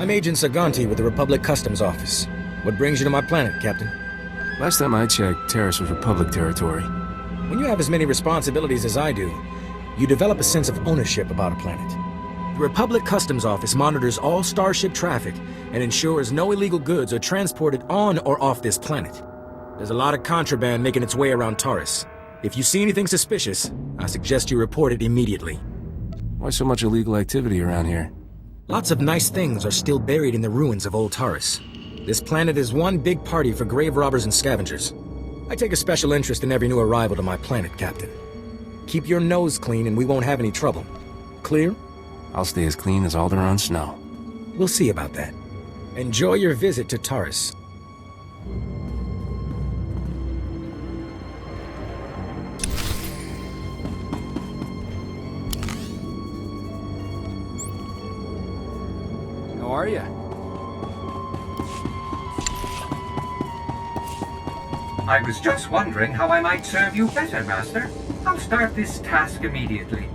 I'm Agent Saganti with the Republic Customs Office. What brings you to my planet, Captain? Last time I checked, Terrace was Republic territory. When you have as many responsibilities as I do, you develop a sense of ownership about a planet. The Republic Customs Office monitors all starship traffic and ensures no illegal goods are transported on or off this planet. There's a lot of contraband making its way around Taurus. If you see anything suspicious, I suggest you report it immediately. Why so much illegal activity around here? Lots of nice things are still buried in the ruins of old Taurus. This planet is one big party for grave robbers and scavengers. I take a special interest in every new arrival to my planet, Captain. Keep your nose clean and we won't have any trouble. Clear? I'll stay as clean as Alderaan snow. We'll see about that. Enjoy your visit to Taurus. How are you? I was just wondering how I might serve you better, Master. I'll start this task immediately.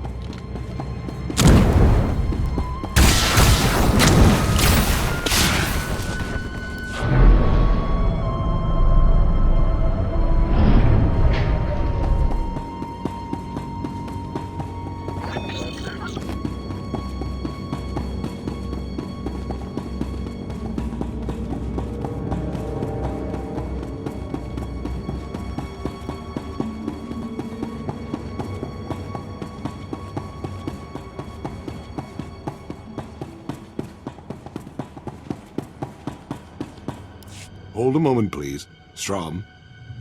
Hold a moment, please. Strom.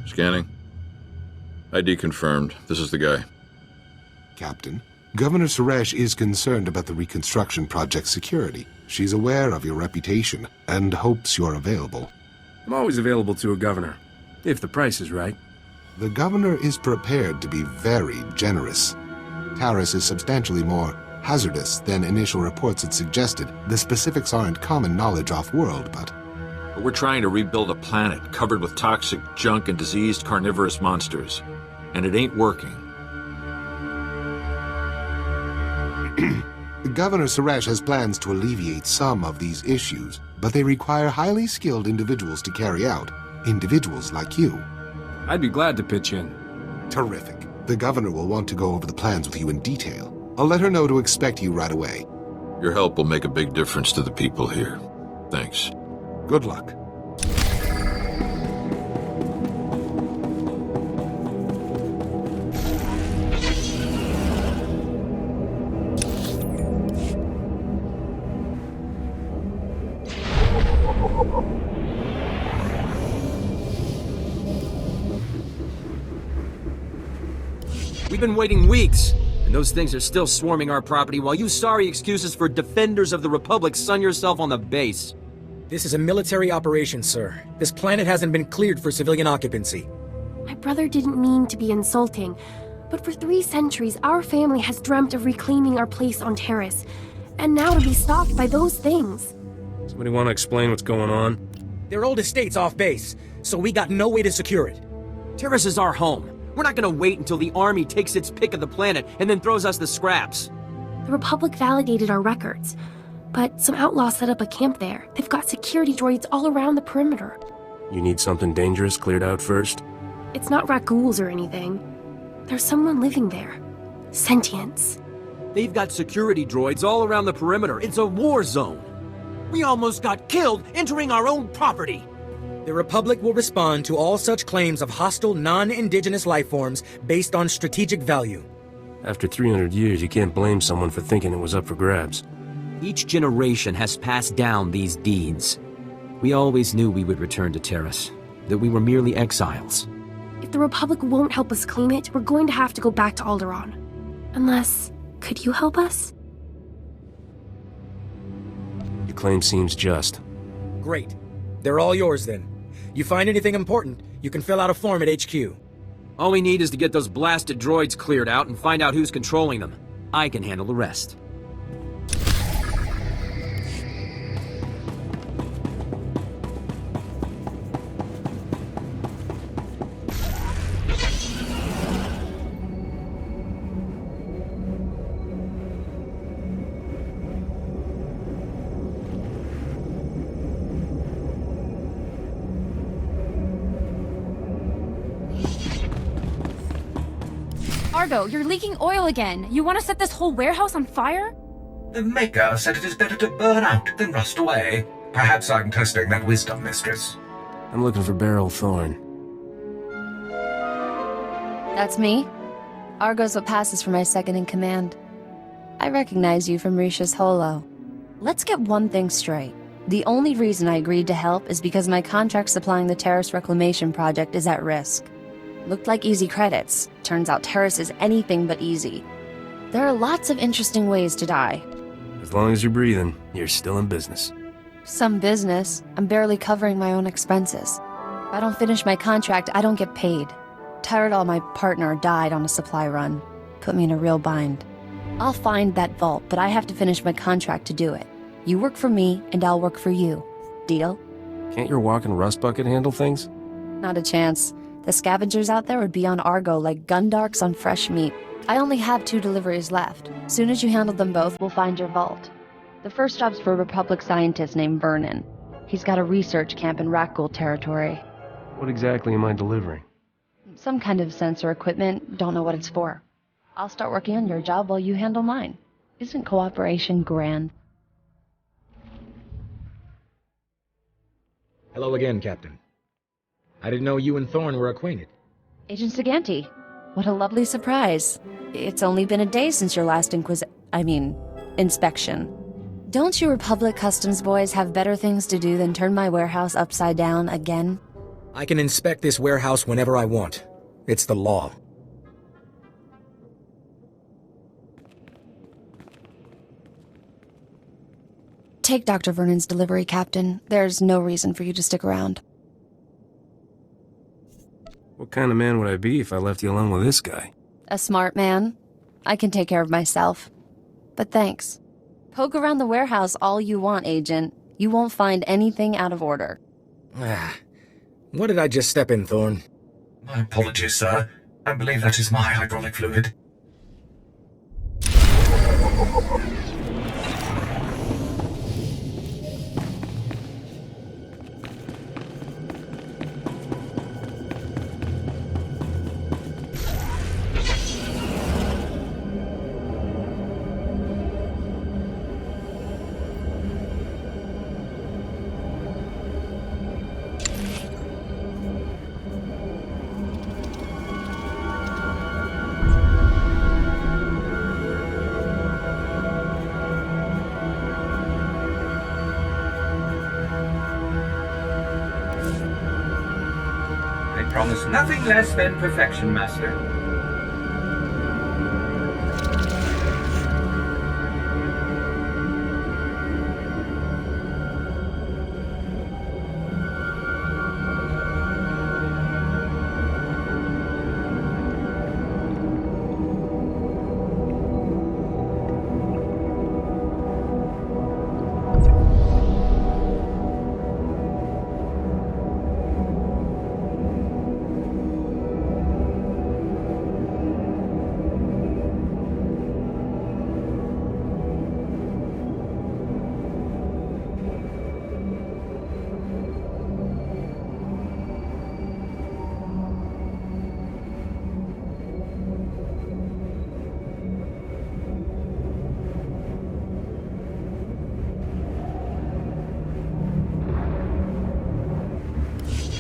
Scanning. ID confirmed. This is the guy. Captain, Governor Suresh is concerned about the reconstruction project's security. She's aware of your reputation and hopes you're available. I'm always available to a governor, if the price is right. The governor is prepared to be very generous. Taurus is substantially more hazardous than initial reports had suggested. The specifics aren't common knowledge off-world, but we're trying to rebuild a planet covered with toxic junk and diseased carnivorous monsters. And it ain't working. Governor Suresh has plans to alleviate some of these issues, but they require highly skilled individuals to carry out. Individuals like you. I'd be glad to pitch in. Terrific. The governor will want to go over the plans with you in detail. I'll let her know to expect you right away. Your help will make a big difference to the people here. Thanks. Good luck. We've been waiting weeks, and those things are still swarming our property while you sorry excuses for defenders of the Republic sun yourself on the base. This is a military operation, sir. This planet hasn't been cleared for civilian occupancy. My brother didn't mean to be insulting, but for 3 centuries, our family has dreamt of reclaiming our place on Terrace, and now to be stopped by those things. Somebody want to explain what's going on? Their old estate's off base, so we got no way to secure it. Terrace is our home. We're not gonna wait until the army takes its pick of the planet and then throws us the scraps. The Republic validated our records, but some outlaws set up a camp there. They've got security droids all around the perimeter. You need something dangerous cleared out first? It's not rat-ghouls or anything. There's someone living there. Sentience. They've got security droids all around the perimeter. It's a war zone. We almost got killed entering our own property. The Republic will respond to all such claims of hostile, non-indigenous life forms based on strategic value. After 300 years, you can't blame someone for thinking it was up for grabs. Each generation has passed down these deeds. We always knew we would return to Terrace, that we were merely exiles. If the Republic won't help us claim it, we're going to have to go back to Alderaan. Unless, could you help us? Your claim seems just. Great. They're all yours then. You find anything important, you can fill out a form at HQ. All we need is to get those blasted droids cleared out and find out who's controlling them. I can handle the rest. Argo, you're leaking oil again. You want to set this whole warehouse on fire? The Maker said it is better to burn out than rust away. Perhaps I'm testing that wisdom, mistress. I'm looking for Beryl Thorne. That's me. Argo's what passes for my second-in-command. I recognize you from Risha's holo. Let's get one thing straight. The only reason I agreed to help is because my contract supplying the Terrace Reclamation Project is at risk. Looked like easy credits. Turns out Terrace is anything but easy. There are lots of interesting ways to die. As long as you're breathing, you're still in business. Some business. I'm barely covering my own expenses. If I don't finish my contract, I don't get paid. Tyrell, my partner, died on a supply run. Put me in a real bind. I'll find that vault, but I have to finish my contract to do it. You work for me, and I'll work for you. Deal? Can't your walking rust bucket handle things? Not a chance. The scavengers out there would be on Argo like gundarks on fresh meat. I only have 2 deliveries left. Soon as you handle them both, we'll find your vault. The first job's for a Republic scientist named Vernon. He's got a research camp in Rakghoul territory. What exactly am I delivering? Some kind of sensor equipment, don't know what it's for. I'll start working on your job while you handle mine. Isn't cooperation grand? Hello again, Captain. I didn't know you and Thorne were acquainted. Agent Saganti, what a lovely surprise. It's only been a day since your last inspection. Don't you Republic Customs boys have better things to do than turn my warehouse upside down again? I can inspect this warehouse whenever I want. It's the law. Take Dr. Vernon's delivery, Captain. There's no reason for you to stick around. What kind of man would I be if I left you alone with this guy? A smart man. I can take care of myself. But thanks. Poke around the warehouse all you want, Agent. You won't find anything out of order. What did I just step in, Thorne? My apologies, sir. I believe that is my hydraulic fluid. Promise nothing less than perfection, Master.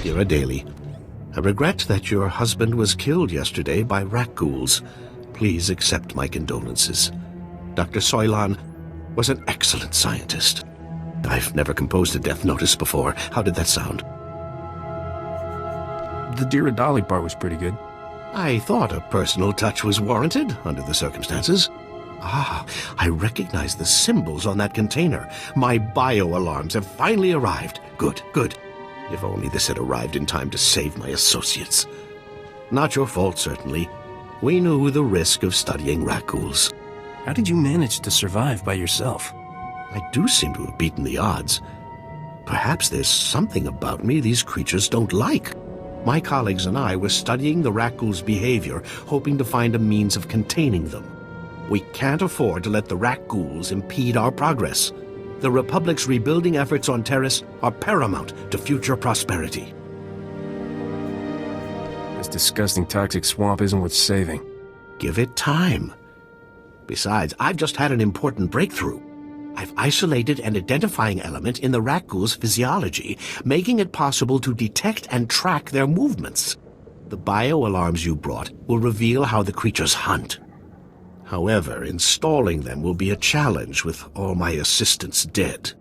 Dear Daily, I regret that your husband was killed yesterday by Rakghouls. Please accept my condolences. Dr. Soilan was an excellent scientist. I've never composed a death notice before. How did that sound? The Diradali part was pretty good. I thought a personal touch was warranted under the circumstances. I recognize the symbols on that container. My bio-alarms have finally arrived. Good, good. If only this had arrived in time to save my associates. Not your fault, certainly. We knew the risk of studying Rakghouls. How did you manage to survive by yourself? I do seem to have beaten the odds. Perhaps there's something about me these creatures don't like. My colleagues and I were studying the Rakghouls' behavior, hoping to find a means of containing them. We can't afford to let the Rakghouls impede our progress. The Republic's rebuilding efforts on Terrace are paramount to future prosperity. This disgusting toxic swamp isn't worth saving. Give it time. Besides, I've just had an important breakthrough. I've isolated an identifying element in the Rakghouls' physiology, making it possible to detect and track their movements. The bio-alarms you brought will reveal how the creatures hunt. However, installing them will be a challenge with all my assistants dead.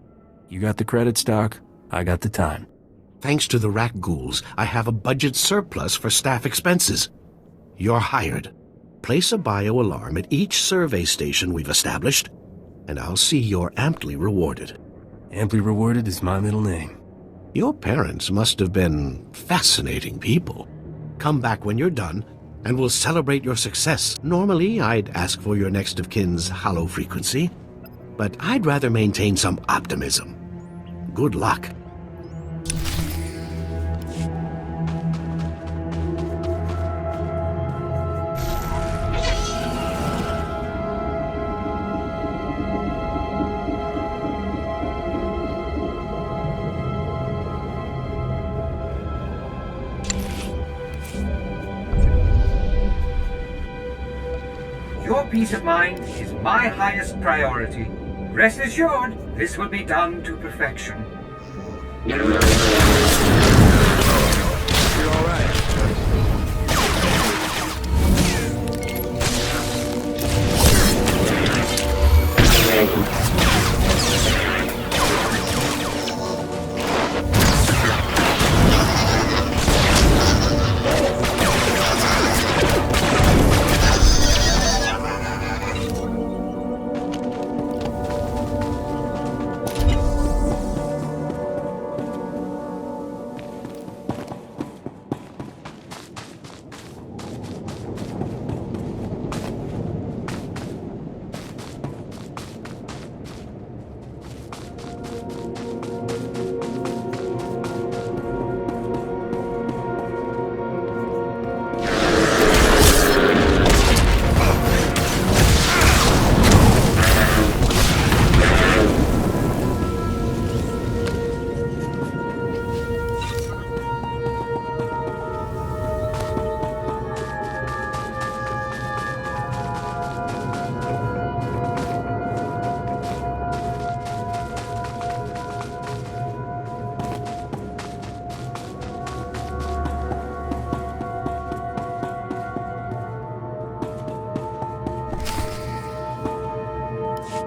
You got the credits, Doc. I got the time. Thanks to the Rakghouls, I have a budget surplus for staff expenses. You're hired. Place a bio-alarm at each survey station we've established, and I'll see you're amply rewarded. Amply rewarded is my middle name. Your parents must have been fascinating people. Come back when you're done, and we'll celebrate your success. Normally, I'd ask for your next of kin's hollow frequency, but I'd rather maintain some optimism. Good luck. Your peace of mind is my highest priority. Rest assured, this will be done to perfection. You're all right.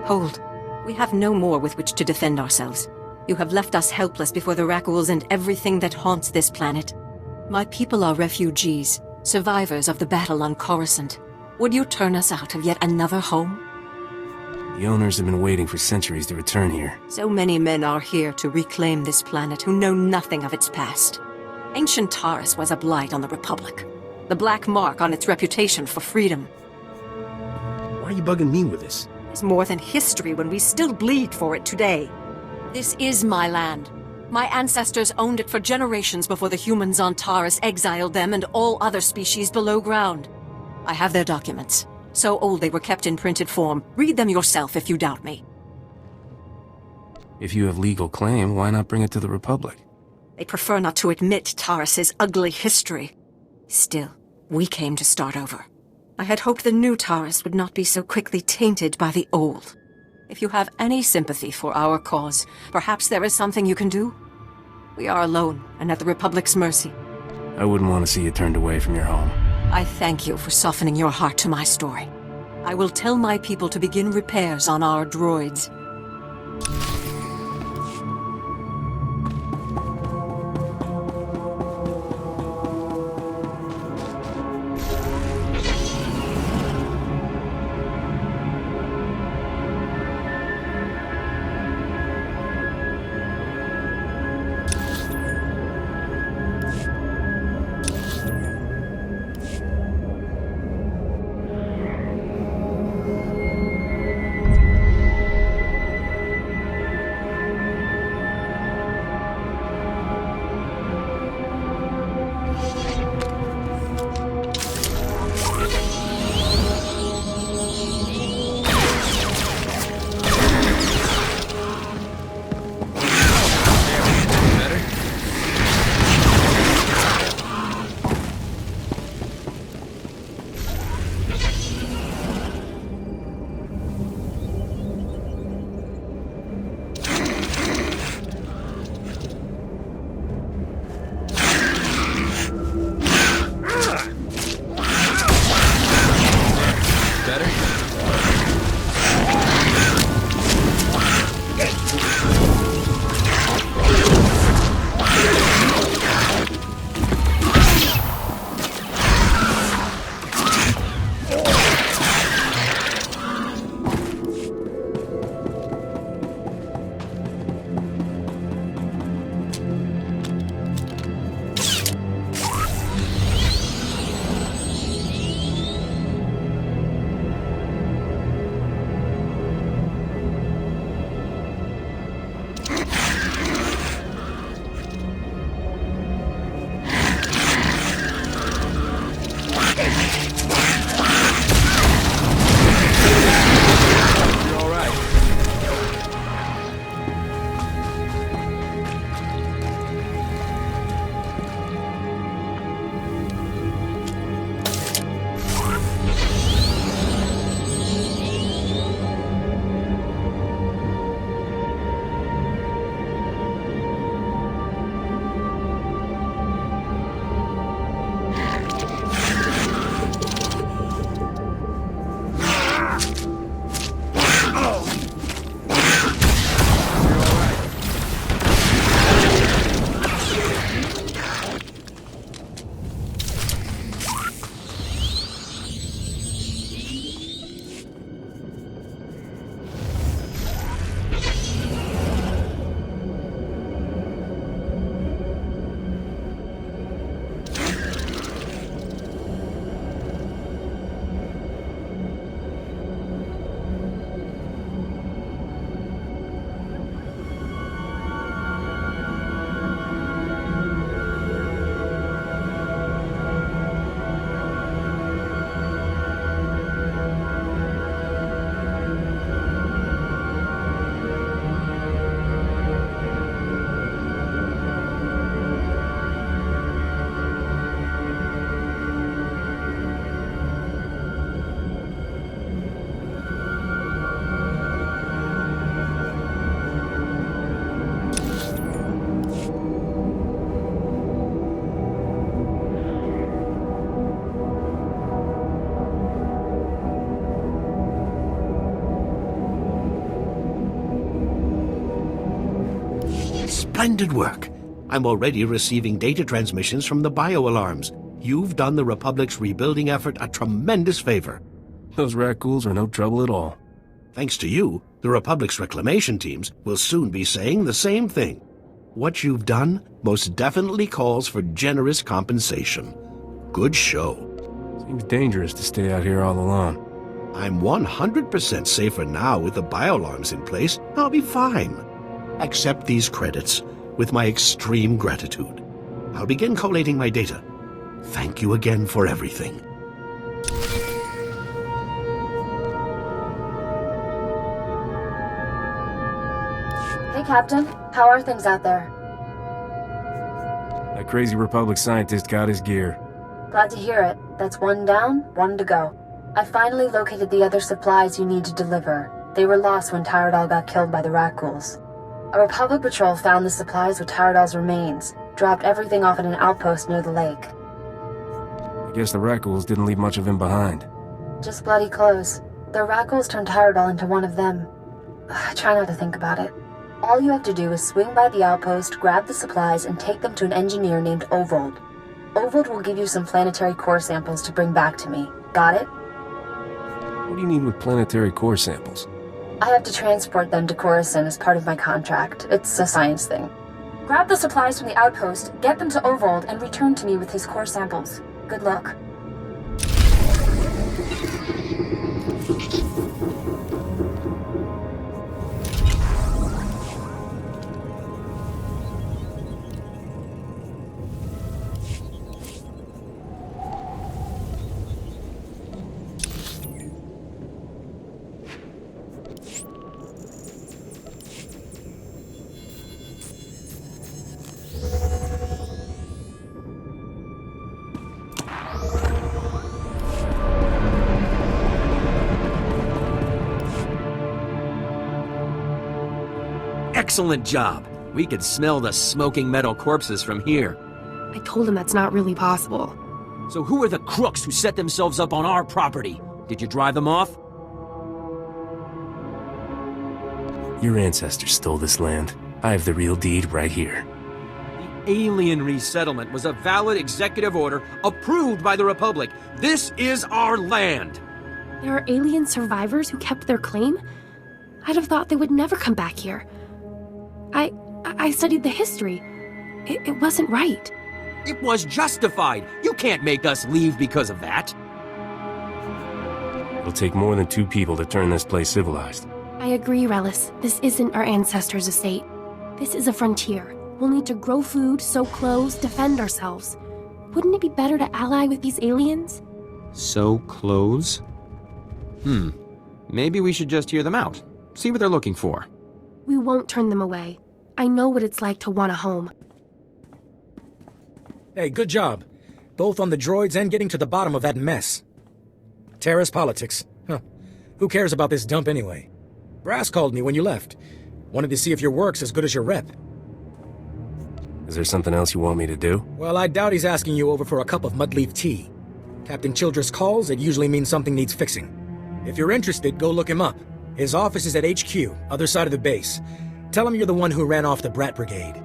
Hold. We have no more with which to defend ourselves. You have left us helpless before the Rakghouls and everything that haunts this planet. My people are refugees, survivors of the battle on Coruscant. Would you turn us out of yet another home? The owners have been waiting for centuries to return here. So many men are here to reclaim this planet who know nothing of its past. Ancient Taurus was a blight on the Republic. The black mark on its reputation for freedom. Why are you bugging me with this? It's more than history when we still bleed for it today. This is my land. My ancestors owned it for generations before the humans on Taurus exiled them and all other species below ground. I have their documents. So old they were kept in printed form. Read them yourself if you doubt me. If you have legal claim, why not bring it to the Republic? They prefer not to admit Taurus's ugly history. Still, we came to start over. I had hoped the new Taurus would not be so quickly tainted by the old. If you have any sympathy for our cause, perhaps there is something you can do? We are alone and at the Republic's mercy. I wouldn't want to see you turned away from your home. I thank you for softening your heart to my story. I will tell my people to begin repairs on our droids. Splendid work. I'm already receiving data transmissions from the bio-alarms. You've done the Republic's rebuilding effort a tremendous favor. Those raccoons are no trouble at all. Thanks to you, the Republic's reclamation teams will soon be saying the same thing. What you've done most definitely calls for generous compensation. Good show. Seems dangerous to stay out here all alone. I'm 100% safer now with the bio-alarms in place. I'll be fine. Accept these credits with my extreme gratitude. I'll begin collating my data. Thank you again for everything. Hey, Captain. How are things out there? That crazy Republic scientist got his gear. Glad to hear it. That's one down, one to go. I finally located the other supplies you need to deliver. They were lost when Tyradal got killed by the Rat-ghouls. A Republic patrol found the supplies with Tyradal's remains, dropped everything off at an outpost near the lake. I guess the Rat-ghouls didn't leave much of him behind. Just bloody clothes. The Rat-ghouls turned Tyradal into one of them. Try not to think about it. All you have to do is swing by the outpost, grab the supplies, and take them to an engineer named Ovold. Ovold will give you some planetary core samples to bring back to me. Got it? What do you need with planetary core samples? I have to transport them to Coruscant as part of my contract. It's a science thing. Grab the supplies from the outpost, get them to Ovold, and return to me with his core samples. Good luck. Excellent job. We could smell the smoking metal corpses from here. I told him that's not really possible. So who are the crooks who set themselves up on our property? Did you drive them off? Your ancestors stole this land. I have the real deed right here. The alien resettlement was a valid executive order approved by the Republic. This is our land! There are alien survivors who kept their claim? I'd have thought they would never come back here. I studied the history. It wasn't right. It was justified. You can't make us leave because of that. It'll take more than 2 people to turn this place civilized. I agree, Relis. This isn't our ancestors' estate. This is a frontier. We'll need to grow food, sew clothes, defend ourselves. Wouldn't it be better to ally with these aliens? Sew clothes? Maybe we should just hear them out. See what they're looking for. We won't turn them away. I know what it's like to want a home. Hey, good job. Both on the droids and getting to the bottom of that mess. Terrace politics. Huh. Who cares about this dump anyway? Brass called me when you left. Wanted to see if your work's as good as your rep. Is there something else you want me to do? Well, I doubt he's asking you over for a cup of mudleaf tea. Captain Childress calls, it usually means something needs fixing. If you're interested, go look him up. His office is at HQ, other side of the base. Tell him you're the one who ran off the Brat Brigade.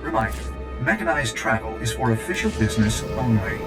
Reminder, mechanized travel is for official business only.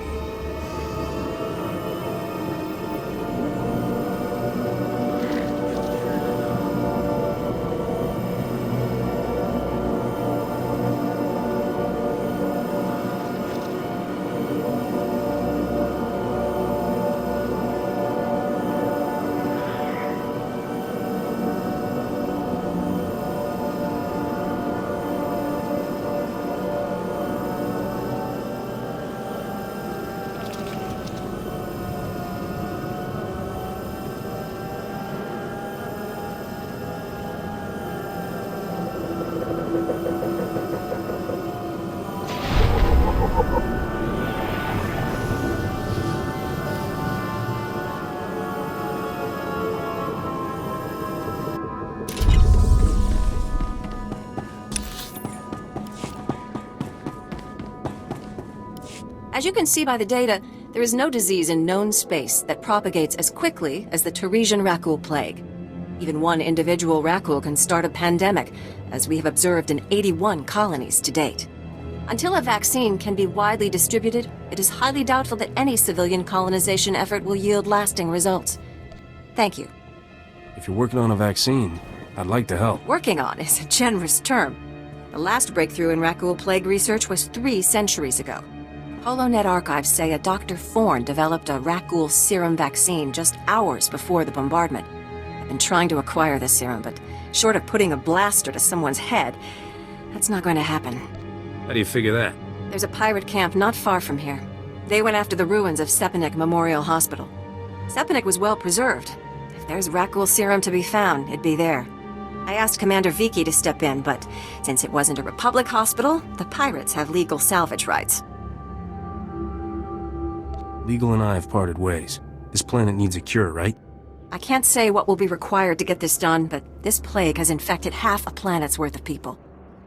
As you can see by the data, there is no disease in known space that propagates as quickly as the Teresian Rakul plague. Even one individual Rakul can start a pandemic, as we have observed in 81 colonies to date. Until a vaccine can be widely distributed, it is highly doubtful that any civilian colonization effort will yield lasting results. Thank you. If you're working on a vaccine, I'd like to help. Working on is a generous term. The last breakthrough in Rakul plague research was 3 centuries ago. HoloNet archives say a Dr. Forn developed a Rakul serum vaccine just hours before the bombardment. I've been trying to acquire this serum, but short of putting a blaster to someone's head, that's not going to happen. How do you figure that? There's a pirate camp not far from here. They went after the ruins of Sepanik Memorial Hospital. Sepanik was well preserved. If there's Rakul serum to be found, it'd be there. I asked Commander Viki to step in, but since it wasn't a Republic hospital, the pirates have legal salvage rights. Legal and I have parted ways. This planet needs a cure, right? I can't say what will be required to get this done, but this plague has infected half a planet's worth of people.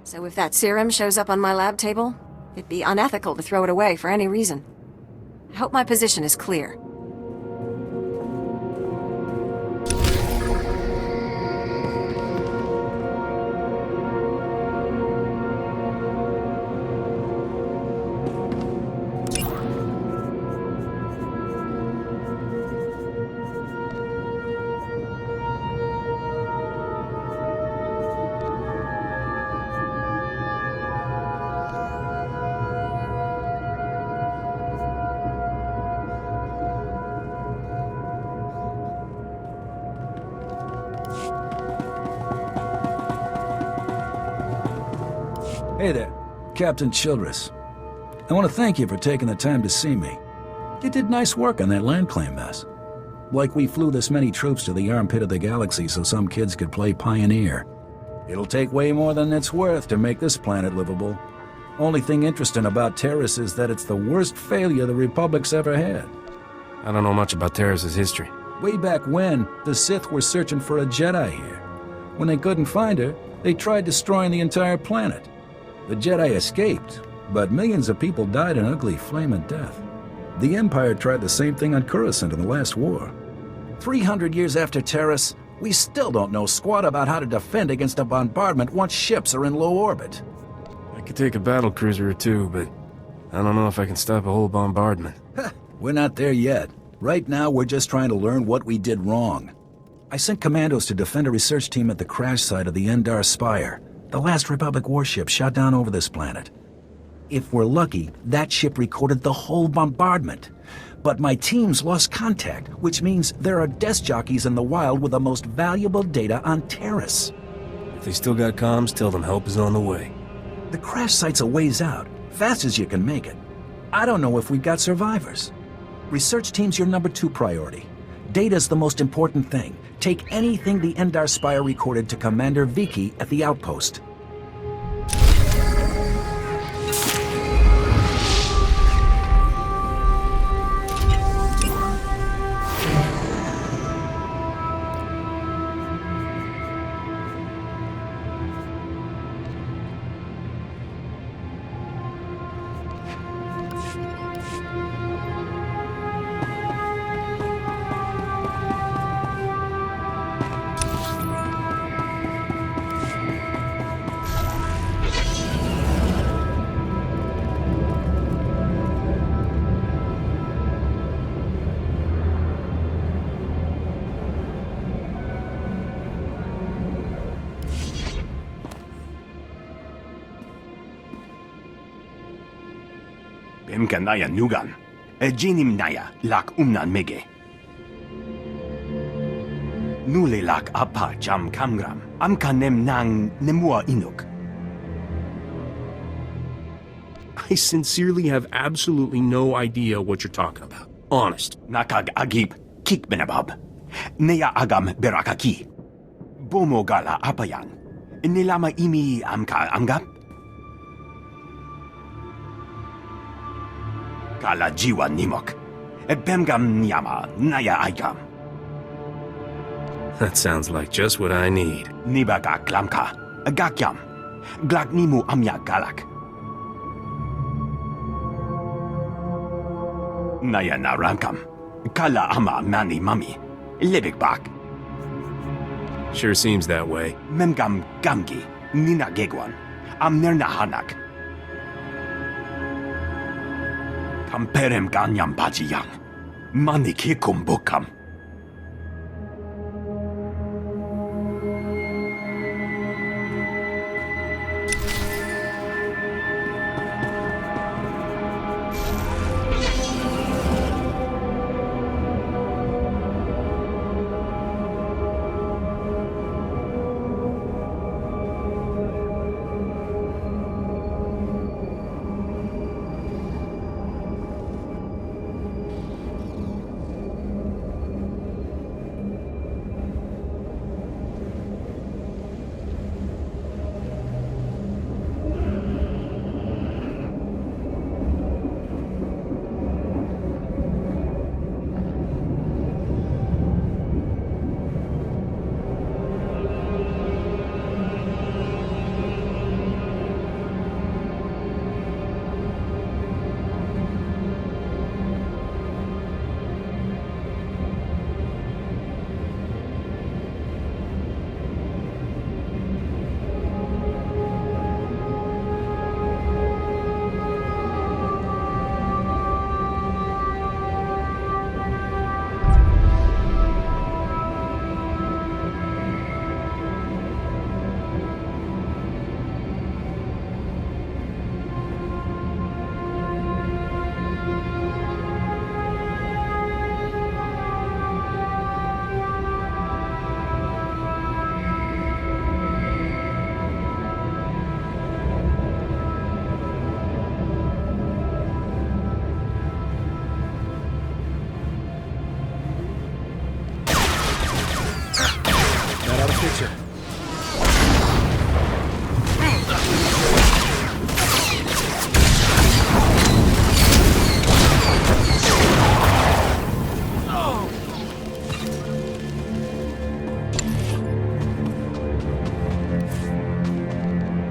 So if that serum shows up on my lab table, it'd be unethical to throw it away for any reason. I hope my position is clear. Hey there, Captain Childress. I want to thank you for taking the time to see me. You did nice work on that land claim mess. Like we flew this many troops to the armpit of the galaxy so some kids could play pioneer. It'll take way more than it's worth to make this planet livable. Only thing interesting about Terrace is that it's the worst failure the Republic's ever had. I don't know much about Terrace's history. Way back when, the Sith were searching for a Jedi here. When they couldn't find her, they tried destroying the entire planet. The Jedi escaped, but millions of people died an ugly flaming death. The Empire tried the same thing on Coruscant in the last war. 300 years after Terrace, we still don't know squat about how to defend against a bombardment once ships are in low orbit. I could take a battle cruiser or two, but I don't know if I can stop a whole bombardment. We're not there yet. Right now, we're just trying to learn what we did wrong. I sent commandos to defend a research team at the crash site of the Endar Spire, the last Republic warship shot down over this planet. If we're lucky, that ship recorded the whole bombardment. But my teams lost contact, which means there are desk jockeys in the wild with the most valuable data on Terrace. If they still got comms, tell them help is on the way. The crash site's a ways out, fast as you can make it. I don't know if we've got survivors. Research team's your number 2 priority. Data's the most important thing. Take anything the Endar Spire recorded to Commander Viki at the outpost. Kanaya Nugan, Jinim Naya, Lak Umnan Mege. Nule Lak Apa Jam Kamgram, Amkanem Nang Nemua Inuk. I sincerely have absolutely no idea what you're talking about. Honest. Nakag Agib, Kik Benabab, Neya Agam Berakaki, Bomo Gala Apayan, Nilama Imi Amka Amgap. Kala Jiwa Nimok, Bemgam Nyama, Naya Aigam. That sounds like just what I need. Nibaga Klamka, Gakyam, Glaknimu Amya Galak. Naya narankam. Kala ama mani mami. Libigbak. Sure seems that way. Memgam gamgi. Nina gegwan. Amnerna hanak. Kamperem ganyam bajiyang. Mani kikum bukam.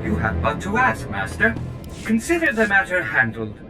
You have but to ask, Master. Consider the matter handled.